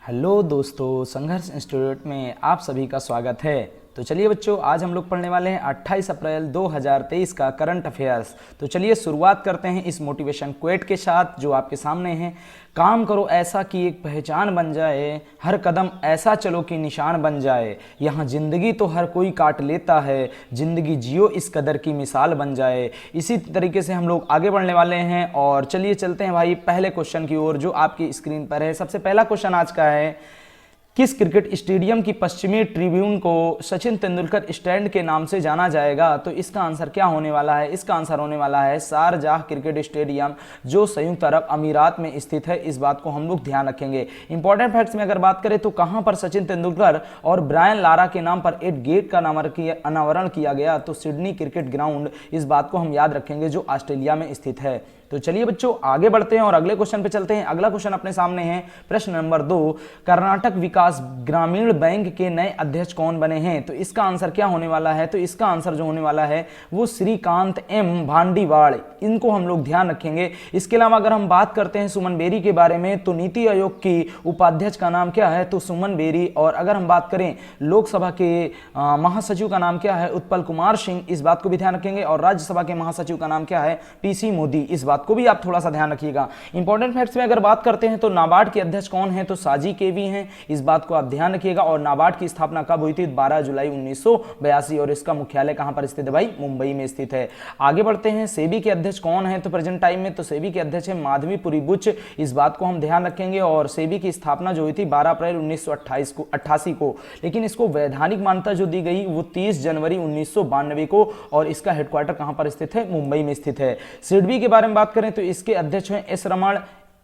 Hello दोस्तों, संघर्ष institute में आप सभी का स्वागत है। तो चलिए बच्चों, आज हम लोग पढ़ने वाले हैं 28 अप्रैल 2023 का करंट अफेयर्स। तो चलिए शुरुआत करते हैं इस मोटिवेशन क्वेट के साथ जो आपके सामने है। काम करो ऐसा कि एक पहचान बन जाए, हर कदम ऐसा चलो कि निशान बन जाए। यहाँ जिंदगी तो हर कोई काट लेता है, जिंदगी जियो इस कदर की मिसाल बन जाए। इसी तरीके से हम लोग आगे बढ़ने वाले हैं और चलिए चलते हैं भाई पहले क्वेश्चन की ओर जो आपकी स्क्रीन पर है। सबसे पहला क्वेश्चन आज का है, किस क्रिकेट स्टेडियम की पश्चिमी ट्रिब्यून को सचिन तेंदुलकर स्टैंड के नाम से जाना जाएगा? तो इसका आंसर क्या होने वाला है? इसका आंसर होने वाला है शारजाह क्रिकेट स्टेडियम जो संयुक्त अरब अमीरात में स्थित है। इस बात को हम लोग ध्यान रखेंगे। इंपॉर्टेंट फैक्ट्स में अगर बात करें तो कहां पर सचिन तेंदुलकर और ब्रायन लारा के नाम पर एक गेट का अनावरण किया गया? तो सिडनी क्रिकेट ग्राउंड, इस बात को हम याद रखेंगे, जो ऑस्ट्रेलिया में स्थित है। तो चलिए बच्चों आगे बढ़ते हैं और अगले क्वेश्चन पे चलते हैं। अगला क्वेश्चन अपने सामने है, प्रश्न नंबर 2, कर्नाटक विकास ग्रामीण बैंक के नए अध्यक्ष कौन बने हैं? तो इसका आंसर क्या होने वाला है? तो इसका आंसर जो होने वाला है वो श्रीकांत एम भांडीवाड़, इनको हम लोग ध्यान रखेंगे। इसके अलावा अगर हम बात करते हैं सुमन बेरी के बारे में, तो नीति आयोग की उपाध्यक्ष का नाम क्या है? तो सुमन बेरी। और अगर हम बात करें लोकसभा के महासचिव का नाम क्या है? उत्पल कुमार सिंह, इस बात को भी ध्यान रखेंगे। और राज्यसभा के महासचिव का नाम क्या है? पीसी मोदी, इस बात को भी आप थोड़ा सा ध्यान रखिएगा। इंपॉर्टेंट फैक्ट्स में अगर बात करते हैं तो नाबार्ड के अध्यक्ष कौन है? तो साजी केवी हैं, इस बात को आप ध्यान रखिएगा। और नाबार्ड की स्थापना कब हुई थी? 12 जुलाई 1982। और इसका मुख्यालय कहां पर स्थित है भाई? मुंबई में स्थित है। आगे बढ़ते हैं, सेबी के अध्यक्ष कौन है तो प्रेजेंट टाइम में? तो सेबी के अध्यक्ष है माधवीपुरी बुच, इस बात को हम ध्यान रखेंगे। और सेबी की स्थापना जो हुई थी 12 अप्रैल 1988 को, लेकिन इसको वैधानिक मान्यता जो दी गई वो 30 जनवरी 1992 को। और इसका हेडक्वार्टर कहां पर स्थित है? मुंबई में स्थित है। सिडबी के बारे में बात करें तो इसके अध्यक्ष हैं एस रमण,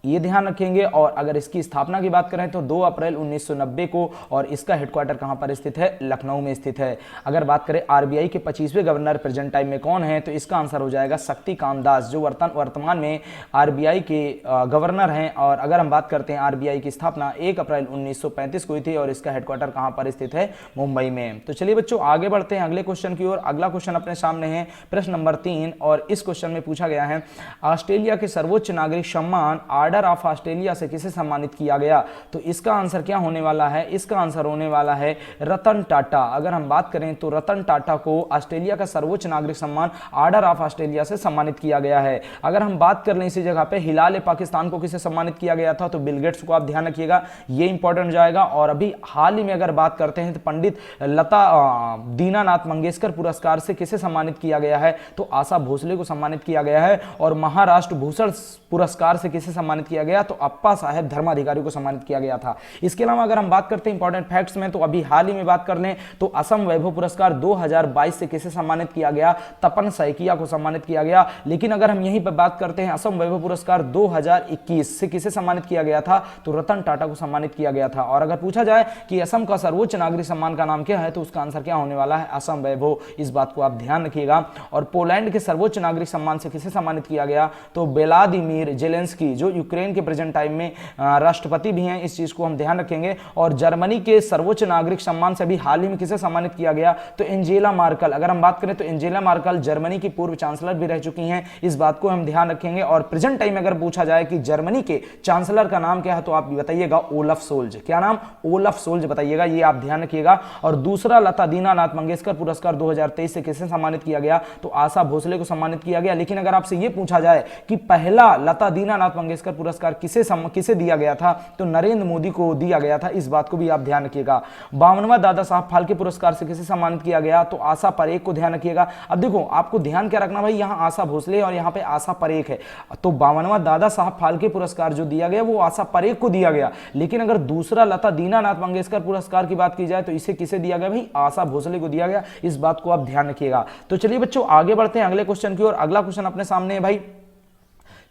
ये ध्यान रखेंगे। और अगर इसकी स्थापना की बात करें तो 2 अप्रैल 1990 को। और इसका हेडक्वार्टर कहां पर स्थित है? लखनऊ में स्थित है। अगर बात करें आरबीआई के 25वें गवर्नर प्रेजेंट टाइम में कौन है? तो इसका आंसर हो जाएगा शक्ति कांत दास, जो वर्तमान में आरबीआई के गवर्नर हैं। और अगर हम बात करते हैं आरबीआई की स्थापना 1 अप्रैल 1935 को हुई थी और इसका हेडक्वार्टर कहां पर स्थित है? मुंबई में। तो चलिए बच्चों आगे बढ़ते हैं अगले क्वेश्चन की ओर। अगला क्वेश्चन अपने सामने है, प्रश्न नंबर 3। और इस क्वेश्चन में पूछा गया है, ऑस्ट्रेलिया के सर्वोच्च नागरिक सम्मान ऑर्डर ऑफ ऑस्ट्रेलिया से किसे सम्मानित किया गया? तो इसका आंसर क्या होने वाला है? इसका आंसर होने वाला है रतन टाटा। अगर हम बात करें तो रतन टाटा को ऑस्ट्रेलिया का सर्वोच्च नागरिक सम्मान ऑर्डर ऑफ ऑस्ट्रेलिया से सम्मानित किया गया है। अगर हम बात कर लें इसी जगह पे हिलाल पाकिस्तान को किसे सम्मानित किया गया था? तो बिल गेट्स को आप ध्यान रखिएगा, ये इंपॉर्टेंट हो जाएगा। और अभी हाल ही में अगर बात करते हैं तो पंडित लता दीनानाथ मंगेशकर पुरस्कार से किसे सम्मानित किया गया है? तो आशा भोसले को सम्मानित किया गया है। और महाराष्ट्र भूषण पुरस्कार से किसे सम्मानित किया गया? तो अप्पा साहेब धर्माधिकारी को सम्मानित किया गया था। इसके अलावा अगर हम बात करते हैं इंपॉर्टेंट फैक्ट्स में, तो अभी हाल ही में बात कर लें तो असम वैभव पुरस्कार 2022 से किसे सम्मानित किया गया? तपन सैकिया को सम्मानित किया गया। लेकिन अगर हम यहीं पर बात करते हैं असम वैभव पुरस्कार 2021 से किसे सम्मानित किया गया था? तो रतन टाटा को सम्मानित किया गया था। और अगर पूछा जाए कि असम का सर्वोच्च नागरिक सम्मान का नाम क्या है? तो उसका आंसर क्या होने वाला है? असम वैभव, इस बात को आप ध्यान रखिएगा। और पोलैंड के सर्वोच्च नागरिक सम्मान से किसे सम्मानित किया गया? तो व्लादिमीर जेलेंस्की, जो यूक्रेन के प्रेजेंट टाइम में राष्ट्रपति भी हैं, इस चीज को हम ध्यान रखेंगे। और जर्मनी के सर्वोच्च नागरिक सम्मान से भी हाल ही में किसे सम्मानित किया गया? तो एंजेला मार्कल। अगर हम बात करें तो एंजेला मार्कल जर्मनी की पूर्व चांसलर भी रह चुकी हैं, इस बात को हम ध्यान रखेंगे। और प्रेजेंट टाइम में अगर पूछा जाए कि जर्मनी के चांसलर का नाम क्या है, तो आप बताइएगा ओलफ सोल्ज। क्या नाम? ओलफ सोल्ज बताइएगा, ये आप ध्यान रखिएगा। और दूसरा लता दीनानाथ मंगेशकर पुरस्कार 2023 से किसे सम्मानित किया गया? तो आशा भोसले को सम्मानित किया गया। लेकिन अगर आपसे यह पूछा जाए कि पहला लता दीनानाथ मंगेशकर पुरस्कार किसे दिया गया था, तो नरेंद्र मोदी को दिया गया था, इस बात को भी आप ध्यान रखिएगा। 52वां दादा साहब फाल्के पुरस्कार से किसे सम्मानित किया गया? तो आशा परेख को ध्यान रखिएगा। अब देखो आपको ध्यान क्या रखना भाई, यहां आशा भोसले और यहां पे आशा परेख है। तो 52वां दादा साहब फाल्के पुरस्कार जो दिया गया वो आशा परेख को दिया गया। लेकिन अगर दूसरा लता दीनानाथ मंगेशकर पुरस्कार की बात की जाए तो इसे किसे दिया गया भाई? आशा भोसले को दिया गया, इस बात को आप ध्यान रखिएगा। तो चलिए बच्चों आगे बढ़ते हैं अगले क्वेश्चन की ओर। अगला क्वेश्चन अपने सामने है भाई,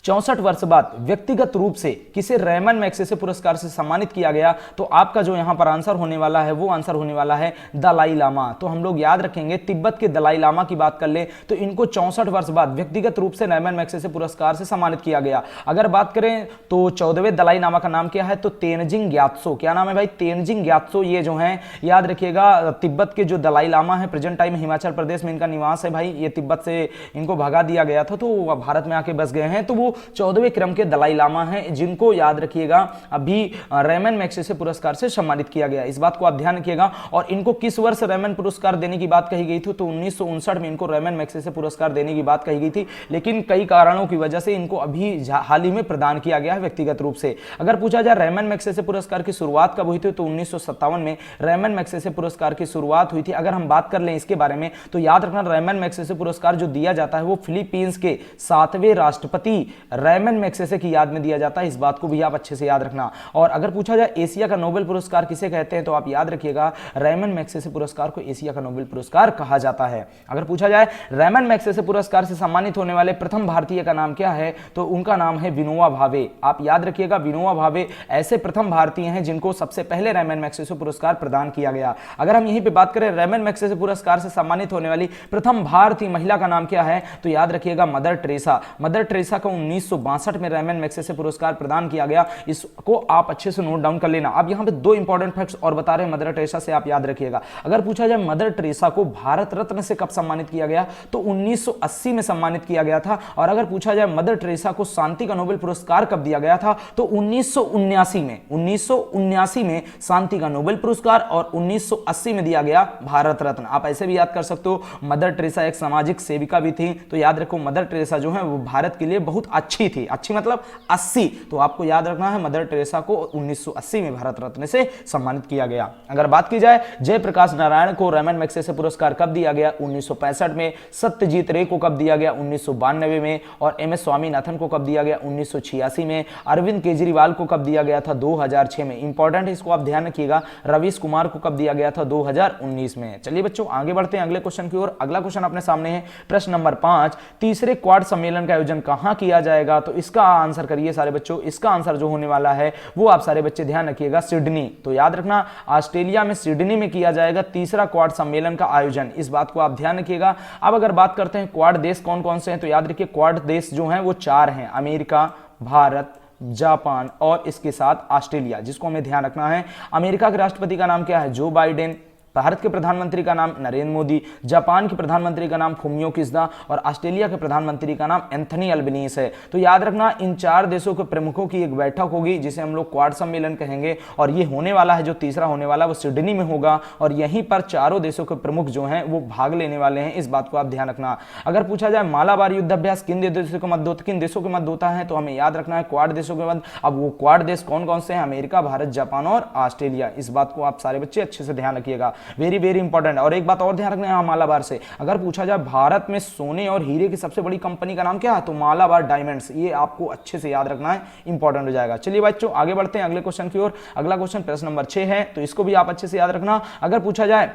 64 वर्ष बाद व्यक्तिगत रूप से किसे रेमन मैग्सेसे पुरस्कार से सम्मानित किया गया? तो आपका जो यहां पर आंसर होने वाला है वो आंसर होने वाला है दलाई लामा। तो हम लोग याद रखेंगे, तिब्बत के दलाई लामा की बात कर ले तो इनको 64 वर्ष बाद व्यक्तिगत रूप से रेमन मैग्सेसे पुरस्कार से सम्मानित किया गया। अगर बात करें तो 14वें दलाई लामा का नाम क्या है? तो तेनजिंग ग्यात्सो। क्या नाम है भाई? तेनजिंग ग्यात्सो। ये जो है याद रखिएगा, तिब्बत के जो दलाई लामा है प्रेजेंट टाइम हिमाचल प्रदेश में इनका निवास है भाई। ये तिब्बत से इनको भगा दिया गया था तो भारत में आके बस गए हैं, तो वो वो 14वें क्रम के दलाई लामा हैं, जिनको याद रखिएगा अभी रेमन मैग्सेसे पुरस्कार से सम्मानित किया गया। इस बात को आप ध्यान रखिएगा। और इनको किस वर्ष रेमन पुरस्कार देने की बात कही गई थी, तो 1959 में इनको रेमन मैग्सेसे पुरस्कार देने की बात कही गई थी, लेकिन कई कारणों की वजह से इनको अभी हाल ही में प्रदान किया गया है व्यक्तिगत रूप से। अगर पूछा जाए रेमन मैग्सेसे पुरस्कार की शुरुआत कब हुई थी, तो 1957 में रेमन मैग्सेसे पुरस्कार की शुरुआत हुई थी। अगर हम बात कर लें इसके बारे में, तो याद रखना रेमन मैग्सेसे पुरस्कार जो दिया जाता है वो फिलीपींस के 7वें राष्ट्रपति रेमन मैग्सेसे की याद में दिया जाता है। इस बात को भी आप अच्छे से याद रखना। और अगर पूछा जाए एशिया का नोबेल पुरस्कार किसे कहते हैं, तो आप याद रखिएगा रेमन मैग्सेसे पुरस्कार को एशिया का नोबेल पुरस्कार कहा जाता है। अगर पूछा जाए रेमन मैग्सेसे पुरस्कार से सम्मानित होने वाले प्रथम भारतीय का नाम क्या है, तो उनका नाम है विनोबा भावे। आप याद रखिएगा विनोबा भावे ऐसे प्रथम भारतीय हैं जिनको सबसे पहले रेमन मैग्सेसे पुरस्कार प्रदान किया गया। अगर हम यहीं पे बात करें रेमन मैग्सेसे पुरस्कार से सम्मानित होने वाली प्रथम भारतीय महिला का नाम क्या है, तो याद रखिएगा मदर टेरेसा। मदर टेरेसा को 1962 में रेमन मैग्सेसे पुरस्कार प्रदान किया गया। इसको आप अच्छे से नोट डाउन कर लेना। अब यहाँ पे दो इंपॉर्टेंट फैक्ट्स और बता रहे हैं मदर टेरेसा से, आप याद रखिएगा। अगर पूछा जाए मदर टेरेसा को भारत रत्न से कब सम्मानित किया गया, तो 1980 में सम्मानित किया गया था। और अगर पूछा जाए मदर टेरेसा को शांति का नोबेल पुरस्कार कब दिया गया था, तो 1979 में शांति का नोबेल पुरस्कार और 1980 में दिया गया भारत रत्न। आप ऐसे भी याद कर सकते हो। मदर टेरेसा एक सामाजिक सेविका भी थी, तो याद रखो मदर टेरेसा जो है वो भारत के लिए बहुत अच्छी थी। अच्छी मतलब 80, तो आपको याद रखना है मदर टेरेसा को 1980 में भारत रत्न से सम्मानित किया गया। अगर बात की जाए जयप्रकाश नारायण को रेमन मैग्सेसे पुरस्कार कब दिया गया, 1965 में। सत्यजीत रे को कब दिया गया, 1992 में। और MS स्वामीनाथन को कब दिया गया, 1986 में। अरविंद केजरीवाल को कब दिया गया था, 2006 में। इंपॉर्टेंट इसको आप ध्यान रखिएगा। रवीश कुमार को कब दिया गया था, 2019 में। चलिए बच्चों आगे बढ़ते हैं अगले क्वेश्चन की ओर। अगला क्वेश्चन अपने सामने है, प्रश्न नंबर 5। तीसरे क्वाड सम्मेलन का आयोजन कहां किया जाएगा, तो इसका आंसर करिए सारे बच्चों। इसका आंसर जो होने वाला है वो आप सारे बच्चे ध्यान रखिएगा, सिडनी। तो याद रखना ऑस्ट्रेलिया में सिडनी में किया जाएगा तीसरा क्वाड सम्मेलन का आयोजन। इस बात को आप ध्यान रखिएगा। अब अगर बात करते हैं क्वाड देश कौन कौन से हैं, तो याद रखिए क्वाड देश जो हैं वो 4 हैं, अमेरिका, भारत, जापान और इसके साथ ऑस्ट्रेलिया, जिसको हमें ध्यान रखना है। अमेरिका के राष्ट्रपति का नाम क्या है, जो बाइडेन। भारत के प्रधानमंत्री का नाम नरेंद्र मोदी। जापान के प्रधानमंत्री का नाम फुमियो किशिदा और ऑस्ट्रेलिया के प्रधानमंत्री का नाम एंथनी अल्बनीज है। तो याद रखना इन 4 देशों के प्रमुखों की एक बैठक होगी जिसे हम लोग क्वाड सम्मेलन कहेंगे। और ये होने वाला है, जो तीसरा होने वाला है वो सिडनी में होगा। और यहीं पर चारों देशों के प्रमुख जो हैं वो भाग लेने वाले हैं। इस बात को आप ध्यान रखना। अगर पूछा जाए मालाबार युद्धाभ्यास किन देशों के मध्य होता है, तो हमें याद रखना है क्वाड देशों के मध्य। अब वो क्वाड देश कौन कौन से हैं, अमेरिका, भारत, जापान और ऑस्ट्रेलिया। इस बात को आप सारे बच्चे अच्छे से ध्यान रखिएगा, वेरी वेरी इंपॉर्टेंट। और एक बात और ध्यान रखना है मालाबार से, अगर पूछा जाए भारत में सोने और हीरे की सबसे बड़ी कंपनी का नाम क्या है, तो मालाबार डायमंड्स। ये आपको अच्छे से याद रखना है, इंपॉर्टेंट हो जाएगा। चलिए बच्चों आगे बढ़ते हैं अगले क्वेश्चन की ओर। अगला क्वेश्चन प्रश्न नंबर 6 है, तो इसको भी आप अच्छे से याद रखना। अगर पूछा जाए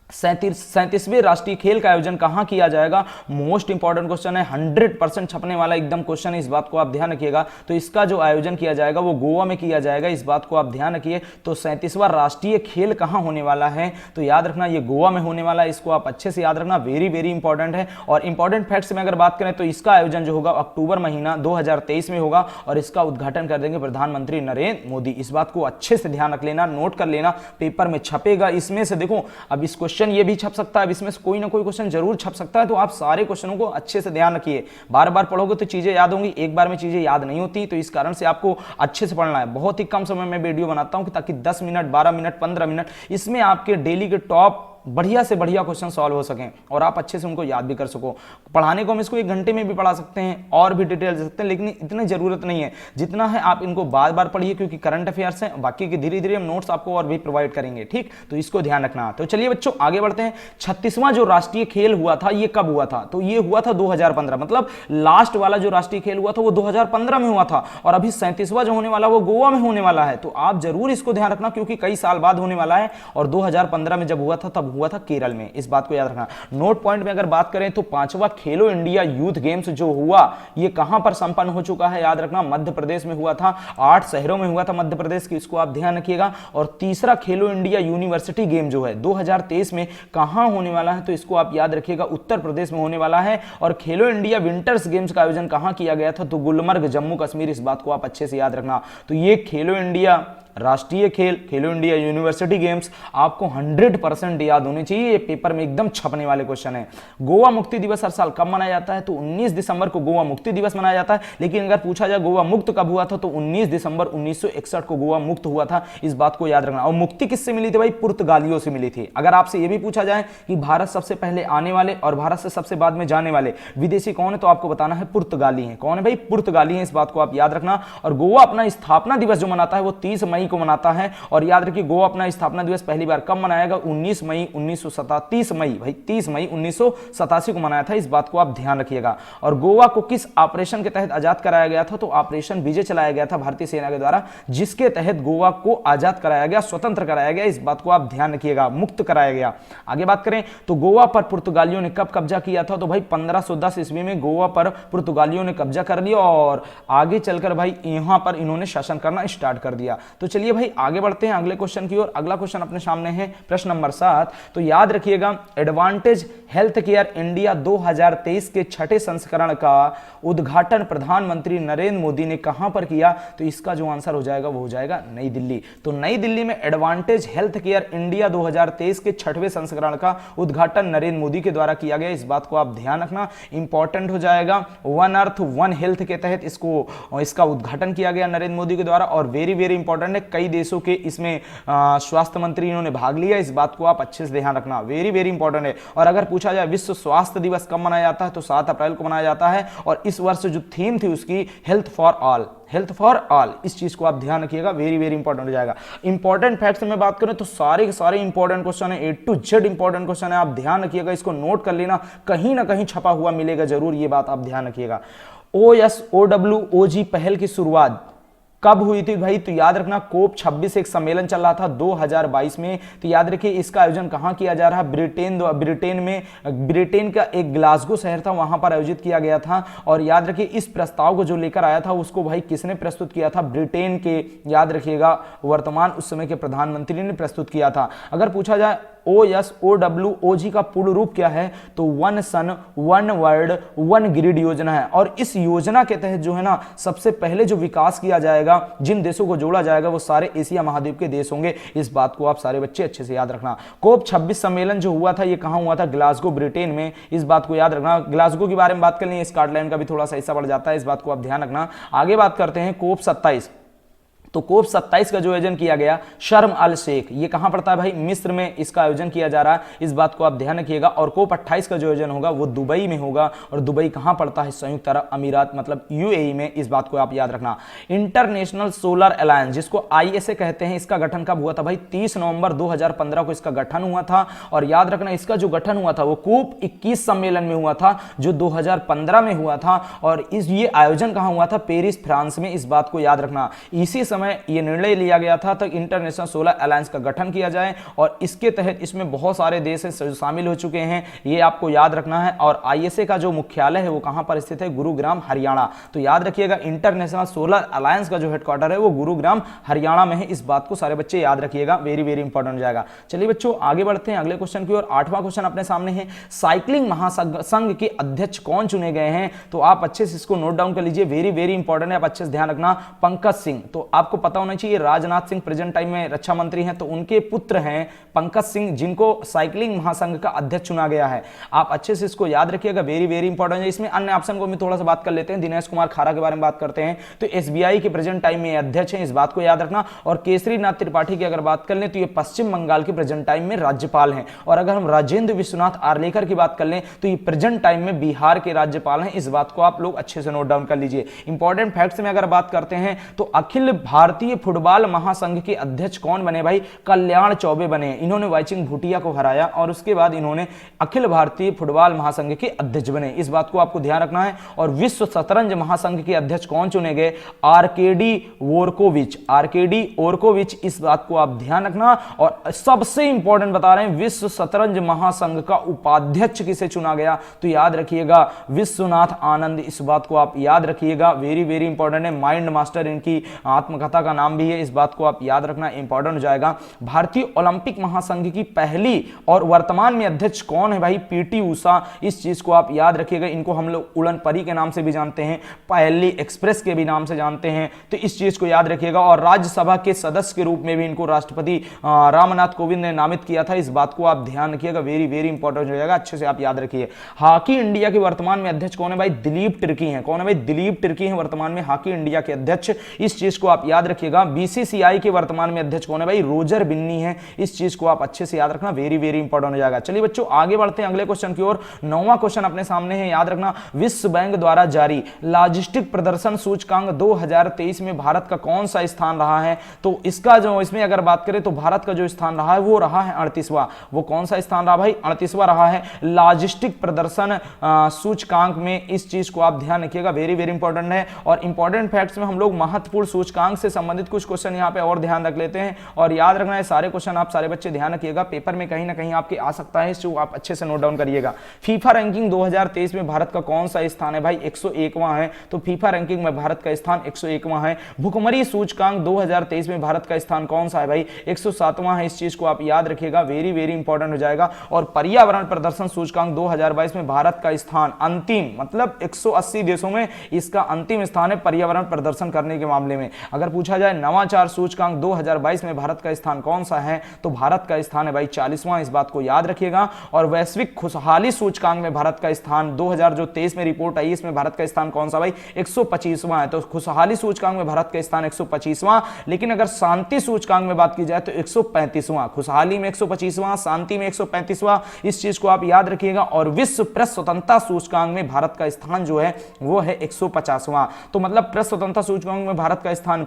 37वें राष्ट्रीय खेल का आयोजन कहां किया जाएगा, मोस्ट इंपॉर्टेंट क्वेश्चन है, 100% छपने वाला एकदम क्वेश्चन है। इस बात को आप ध्यान रखिएगा। तो इसका जो आयोजन किया जाएगा वो गोवा में किया जाएगा। इस बात को आप ध्यान रखिए। तो 37वां राष्ट्रीय खेल कहां होने वाला है, तो याद रखना ये गोवा में होने वाला है। इसको आप अच्छे से याद रखना, वेरी वेरी इंपॉर्टेंट है। और इंपॉर्टेंट फैक्ट्स में अगर बात करें तो इसका आयोजन जो होगा अक्टूबर महीना 2023 में होगा और इसका उद्घाटन कर देंगे प्रधानमंत्री नरेंद्र मोदी। इस बात को अच्छे से ध्यान रख लेना, नोट कर लेना, पेपर में छपेगा। इसमें से देखो अब इस क्वेश्चन ये भी छप सकता है, अब इसमें से कोई ना कोई क्वेश्चन जरूर छप सकता है। तो आप सारे क्वेश्चनों को अच्छे से ध्यान रखिए। बार बार पढ़ोगे तो चीजें याद होंगी, एक बार में चीजें याद नहीं होती। तो इस कारण से आपको अच्छे से पढ़ना है। बहुत ही कम समय में वीडियो बनाता हूं ताकि 10 मिनट, 12 मिनट, 15 मिनट इसमें आपके डेली के टॉप बढ़िया से बढ़िया क्वेश्चन सॉल्व हो सकें और आप अच्छे से उनको याद भी कर सको। पढ़ाने को हम इसको 1 घंटे में भी पढ़ा सकते हैं और भी डिटेल दे सकते हैं, लेकिन इतनी जरूरत नहीं है जितना है। आप इनको बार बार पढ़िए क्योंकि करंट अफेयर्स हैं, बाकी के धीरे धीरे हम नोट्स आपको और भी प्रोवाइड करेंगे, ठीक। तो इसको ध्यान रखना। तो चलिए बच्चों आगे बढ़ते हैं। 36वां जो राष्ट्रीय खेल हुआ था ये कब हुआ था, तो ये हुआ था 2015। मतलब लास्ट वाला जो राष्ट्रीय खेल हुआ था वो 2015 में हुआ था और अभी 37वां जो होने वाला वो गोवा में होने वाला है। तो आप जरूर इसको ध्यान रखना क्योंकि कई साल बाद होने वाला है। और 2015 में जब हुआ था तब हुआ था केरल में। इस बात को याद रखना। नोट पॉइंट में अगर बात करें तो 5वां खेलो इंडिया यूथ गेम्स जो हुआ ये कहां पर संपन्न हो चुका है, याद रखना मध्य प्रदेश में हुआ था। 8 शहरों में हुआ था मध्य प्रदेश की, इसको आप ध्यान रखिएगा। और तीसरा खेलो इंडिया यूनिवर्सिटी गेम जो है 2023 में कहां होने वाला है, तो इसको आप याद रखिएगा उत्तर प्रदेश में होने वाला है। और खेलो इंडिया विंटर्स गेम्स का आयोजन कहां किया गया था, तो गुलमर्ग जम्मू कश्मीर। इस बात को आप अच्छे से याद रखना। तो ये खेलो इंडिया राष्ट्रीय खेल, खेलो इंडिया यूनिवर्सिटी गेम्स, आपको 100% याद होने चाहिए, ये पेपर में एकदम छपने वाले क्वेश्चन है। गोवा मुक्ति दिवस हर साल कब मनाया जाता है? तो 19 दिसंबर को गोवा मुक्ति दिवस मनाया जाता है। लेकिन अगर पूछा जाए गोवा मुक्त कब हुआ था, तो 19 दिसंबर 1961 को गोवा मुक्त हुआ था, इस बात को याद रखना। और मुक्ति किससे मिली थी भाई? पुर्तगालियों से मिली थी। अगर आपसे यह भी पूछा जाए कि भारत सबसे पहले आने वाले और भारत से सबसे बाद में जाने वाले विदेशी कौन है, तो आपको बताना है पुर्तगाली हैं। कौन है भाई? पुर्तगाली हैं, इस बात को आप याद रखना। और गोवा अपना स्थापना दिवस जो मनाता है वो 30 मई को मनाता है। और याद रखिए गोवा अपना स्थापना दिवस पहली बार कब मनाएगा? 19 मई 1987 को मनाया था, इस बात को आप ध्यान रखिएगा। और गोवा को किस ऑपरेशन के तहत आजाद कराया गया था? तो ऑपरेशन विजय चलाया गया था भारतीय सेना के द्वारा, जिसके तहत गोवा को आजाद कराया गया, स्वतंत्र कराया गया, इस बात को आप ध्यान रखिएगा, मुक्त कराया गया। आगे बात करें तो गोवा पर पुर्तगालियों ने कब कब्जा किया था? तो भाई 1510 ईस्वी में गोवा पर पुर्तगालियों ने कब्जा कर लिया और आगे चलकर भाई यहां पर इन्होंने शासन करना स्टार्ट कर दिया। तो चलिए भाई आगे बढ़ते हैं अगले क्वेश्चन की ओर। अगला क्वेश्चन अपने सामने है प्रश्न नंबर 7। तो याद रखिएगा एडवांटेज हेल्थ केयर इंडिया 2023 के छठे संस्करण का उद्घाटन प्रधानमंत्री नरेंद्र मोदी ने कहां पर किया? तो इसका जो आंसर हो जाएगा वो हो जाएगा नई दिल्ली। तो नई दिल्ली में एडवांटेज हेल्थ केयर इंडिया 2023 के छठवें संस्करण का उद्घाटन नरेंद्र मोदी के द्वारा किया गया, इस बात को आप ध्यान रखना, इंपॉर्टेंट हो जाएगा। वन अर्थ वन हेल्थ के तहत इसका उद्घाटन किया गया नरेंद्र मोदी के द्वारा और वेरी वेरी इंपॉर्टेंट है, कई देशों के इसमें स्वास्थ्य मंत्री इन्होंने भाग लिया, इस बात को आप अच्छे से ध्यान रखना, वेरी वेरी इंपॉर्टेंट है। और अगर पूछा जाए विश्व स्वास्थ्य दिवस कब मनाया जाता है? तो 7 अप्रैल को मनाया जाता है और इस वर्ष जो थीम थी उसकी health for all, health for all, इस चीज को आप ध्यान रखिएगा, वेरी वेरी इंपॉर्टेंट हो जाएगा। इंपॉर्टेंट फैक्ट्स में बात करें तो सारे के सारे इंपॉर्टेंट क्वेश्चन है, A to Z important question है, आप ध्यान रखिएगा, इसको नोट कर लेना, कहीं ना कहीं छपा हुआ मिलेगा जरूर, ये बात आप ध्यान रखिएगा। OSOWOG पहल की शुरुआत कब हुई थी भाई? तो याद रखना कोप 26 एक सम्मेलन चल रहा था 2022 में। तो याद रखिए इसका आयोजन कहां किया जा रहा है? ब्रिटेन का एक ग्लासगो शहर था, वहां पर आयोजित किया गया था। और याद रखिए इस प्रस्ताव को जो लेकर आया था उसको भाई किसने प्रस्तुत किया था? ब्रिटेन के, याद रखिएगा, वर्तमान उस समय के प्रधानमंत्री ने प्रस्तुत किया था। अगर पूछा जाए OSOWOG का पूर्ण रूप क्या है? तो one sun one world one grid योजना है। और इस योजना के तहत जो है ना सबसे पहले जो विकास किया जाएगा, जिन देशों को जोड़ा जाएगा वो सारे एशिया महाद्वीप के देश होंगे, इस बात को आप सारे बच्चे अच्छे से याद रखना। कोप 26 सम्मेलन जो हुआ था ये कहां हुआ था? ग्लासगो, ब्रिटेन में, इस बात को याद रखना। ग्लासगो के बारे में बात कर लें, स्कॉटलैंड का भी थोड़ा सा हिस्सा बढ़ जाता है, इस बात को आप ध्यान रखना। आगे बात करते हैं कोप 27। तो कोप 27 का जो आयोजन किया गया शर्म अल शेख, ये कहां पड़ता है भाई? मिस्र में इसका आयोजन किया जा रहा है, इस बात को आप ध्यान रखिएगा। और कोप 28 का जो आयोजन होगा वो दुबई में होगा और दुबई कहां पड़ता है? संयुक्त अरब अमीरात मतलब UAE में, इस बात को आप याद रखना। इंटरनेशनल सोलर अलायंस जिसको ISA कहते हैं, इसका गठन कब हुआ था भाई? 30 नवंबर 2015 को इसका गठन हुआ था। और याद रखना इसका जो गठन हुआ था वो कोप 21 सम्मेलन में हुआ था जो 2015 में हुआ था। और ये आयोजन कहां हुआ था? पेरिस, फ्रांस में, इस बात को याद रखना। इसी समय यह निर्णय लिया गया था तक इंटरनेशनल सोलर अलायंस का गठन किया जाए और इसके तहत इसमें बहुत सारे देश शामिल हो चुके हैं, ये आपको याद रखना है। और ISA का जो मुख्यालय है वो कहां पर स्थित है? गुरुग्राम, हरियाणा। तो याद रखिएगा इंटरनेशनल सोलर अलायंस का जो हेडक्वार्टर है वो गुरुग्राम, हरियाणा में है, इस बात को सारे बच्चे याद रखिएगा, वेरी वेरी इंपॉर्टेंट हो जाएगा। चलिए बच्चों आगे बढ़ते हैं अगले क्वेश्चन की ओर। 8वां क्वेश्चन अपने सामने है, साइकिलिंग महासंघ के अध्यक्ष कौन चुने गए हैं? तो आप अच्छे से इसको नोट डाउन कर लीजिए, वेरी वेरी इंपॉर्टेंट है, आप अच्छे से ध्यान रखना। पंकज सिंह, तो आपको पता होना चाहिए राजनाथ सिंह प्रेजेंट टाइम में रक्षा मंत्री हैं, तो उनके पुत्र हैं पंकज सिंह जिनको साइकिलिंग महासंघ का अध्यक्ष चुना गया है। आप अच्छे से इसको याद रखिएगा, वेरी वेरी इंपॉर्टेंट है। इसमें अन्य ऑप्शन को भी थोड़ा सा बात कर लेते हैं। दिनेश कुमार खारा के बारे में बात करते हैं तो SBI के प्रेजेंट टाइम में अध्यक्ष हैं, इस बात को याद रखना। और केसरीनाथ त्रिपाठी की अगर बात कर लें तो ये पश्चिम बंगाल के प्रेजेंट टाइम में राज्यपाल हैं। और अगर हम राजेंद्र विश्वनाथ आर्लेकर की बात कर लें तो ये प्रेजेंट टाइम में बिहार के राज्यपाल हैं, इस बात को आप लोग अच्छे से नोट डाउन कर लीजिए। इंपॉर्टेंट फैक्ट्स में अगर बात करते हैं तो अखिल भारतीय फुटबॉल महासंघ के अध्यक्ष कौन बने भाई? कल्याण चौबे बने। इन्होंने वाईचिंग भूटिया को हराया और उसके बाद इन्होंने अखिल भारतीय फुटबॉल महासंघ के अध्यक्ष बने, इस बात को आपको ध्यान रखना है। और विश्व शतरंज महासंघ के अध्यक्ष कौन चुने गए? आर्केडी वोरकोविच, इस बात को आप ध्यान रखना। और सबसे इंपॉर्टेंट बता रहे हैं, विश्व शतरंज महासंघ का उपाध्यक्ष किसे चुना गया? तो याद रखिएगा विश्वनाथ आनंद, इस बात को आप याद रखिएगा, वेरी वेरी इंपॉर्टेंट है। माइंड मास्टर इनकी आत्मकथा संस्थाता का नाम भी है, इस बात को आप याद रखना, इंपॉर्टेंट हो जाएगा। भारतीय ओलंपिक महासंघ की पहली और वर्तमान में अध्यक्ष कौन है भाई? पीटी उषा, इस चीज को आप याद रखिएगा। इनको हम लोग उड़न परी के नाम से भी जानते हैं, पहली एक्सप्रेस के भी नाम से जानते हैं, तो इस चीज को याद रखिएगा। और राज्यसभा के सदस्य के रूप में भी इनको राष्ट्रपति रामनाथ कोविंद ने नामित किया था, इस बात को आप ध्यान रखिएगा, वेरी वेरी इंपॉर्टेंट हो जाएगा, अच्छे से आप याद रखिए। हॉकी इंडिया के वर्तमान में अध्यक्ष कौन है भाई? दिलीप तिर्की हैं। कौन है भाई? दिलीप तिर्की हैं वर्तमान में हॉकी इंडिया के अध्यक्ष, इस चीज को आप याद रखिएगा। बीसीसीआई के वर्तमान में अध्यक्ष कौन है भाई? रोजर बिन्नी है, इस चीज को आप अच्छे से याद रखना, वेरी वेरी इंपॉर्टेंट हो जाएगा। चलिए बच्चों आगे बढ़ते हैं अगले क्वेश्चन की ओर। 9वां क्वेश्चन अपने सामने है, याद रखना। विश्व बैंक द्वारा जारी लॉजिस्टिक प्रदर्शन सूचकांक 2023 में भारत का कौन सा स्थान रहा है? तो इसका जो इसमें अगर बात करें तो भारत का जो स्थान रहा है वो रहा है 38वां। वो कौन सा स्थान रहा भाई? 38वां रहा है लॉजिस्टिक प्रदर्शन सूचकांक में, इस चीज को आप ध्यान रखिएगा, वेरी वेरी इंपॉर्टेंट है। और इंपॉर्टेंट फैक्ट्स में हम लोग महत्वपूर्ण सूचकांक से संबंधित कुछ क्वेश्चन यहाँ पे और ध्यान रख लेते हैं, और याद रखना है सारे क्वेश्चन आप सारे बच्चे ध्यान रखिएगा, पेपर में कहीं ना कहीं आपके आ सकता है, इसको आप अच्छे से नोट डाउन करिएगा। फीफा रैंकिंग 2023 में भारत का कौन सा स्थान है भाई? 101वां है, तो फीफा रैंकिंग में भारत का स्थान 101वां है। भुखमरी सूचकांक 2023 में भारत का स्थान कौन सा है भाई? 107वां है, इस चीज को आप याद रखिएगा, वेरी वेरी इंपॉर्टेंट हो जाएगा। और पर्यावरण प्रदर्शन सूचकांक 2022 में भारत का स्थान अंतिम, मतलब 180 देशों में इसका अंतिम स्थान है पर्यावरण प्रदर्शन करने के मामले में। अगर पूछा जाए नवाचार सूचकांक 2022 में भारत का स्थान कौन सा है, तो भारत का स्थान है भाई 40वां, इस बात को याद रखिएगा। और वैश्विक खुशहाली सूचकांक में भारत का स्थान 2023 में रिपोर्ट आई, इसमें भारत का स्थान कौन सा भाई? 125वां है। तो खुशहाली सूचकांक में भारत का स्थान 125वां, लेकिन अगर शांति सूचकांक में बात की जाए तो 135वां। खुशहाली में 125वां, शांति में 135वां, इस चीज को आप याद रखिएगा। और विश्व प्रेस स्वतंत्रता सूचकांक में भारत का स्थान जो है वो है 150वां। तो मतलब प्रेस स्वतंत्रता सूचकांक में भारत का स्थान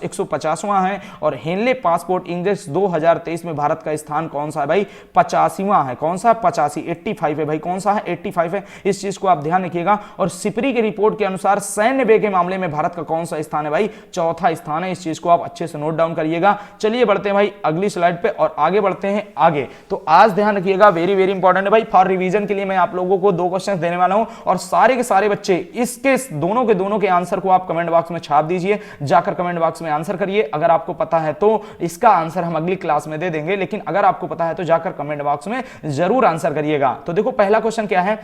150वां है। और हेनले पासपोर्ट इंडेक्स 2023 में भारत का स्थान कौन सा है भाई? 85वां है। कौन सा? 85, 85 है भाई, कौन सा है? 85 है, इस चीज को आप ध्यान रखिएगा। और सिपरी की रिपोर्ट के अनुसार सैन्य व्यय के मामले में भारत का कौन सा स्थान है भाई? चौथा स्थान है, इस चीज को आप अच्छे से नोट डाउन करिएगा। चलिए बढ़ते हैं भाई अगली स्लाइड पे और आगे बढ़ते हैं आगे। तो आज ध्यान रखिएगा, वेरी वेरी इंपॉर्टेंट है भाई, फॉर रिवीजन के लिए मैं आप लोगों को 2 क्वेश्चन देने वाला हूं, और सारे के सारे बच्चे इसके दोनों के आंसर को आप कमेंट बॉक्स में छाप दीजिए, जाकर कमेंट बॉक्स में आंसर करिए। अगर आपको पता है तो इसका आंसर हम अगली क्लास में दे देंगे, लेकिन अगर आपको पता है तो जाकर कमेंट बॉक्स में जरूर आंसर करिएगा। तो देखो पहला क्वेश्चन क्या है?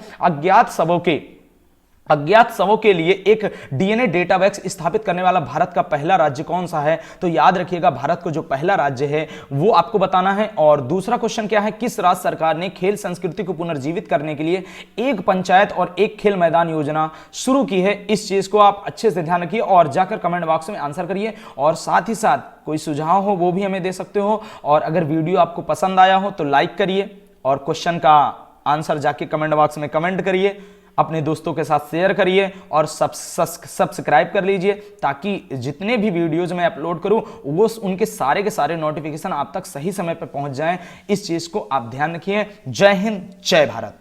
अज्ञात शवों के लिए एक डीएनए डेटाबेस स्थापित करने वाला भारत का पहला राज्य कौन सा है? तो याद रखिएगा, भारत को जो पहला राज्य है वो आपको बताना है। और दूसरा क्वेश्चन क्या है? किस राज्य सरकार ने खेल संस्कृति को पुनर्जीवित करने के लिए एक पंचायत और एक खेल मैदान योजना शुरू की है? इस चीज को आप अच्छे से ध्यान रखिए और जाकर कमेंट बॉक्स में आंसर करिए। और साथ ही साथ कोई सुझाव हो वो भी हमें दे सकते हो, और अगर वीडियो आपको पसंद आया हो तो लाइक करिए, और क्वेश्चन का आंसर जाके कमेंट बॉक्स में कमेंट करिए, अपने दोस्तों के साथ शेयर करिए, और सब्सक्राइब कर लीजिए, ताकि जितने भी वीडियोज मैं अपलोड करूं वो उनके सारे के सारे नोटिफिकेशन आप तक सही समय पर पहुंच जाएं। इस चीज को आप ध्यान रखिए। जय हिंद, जय भारत।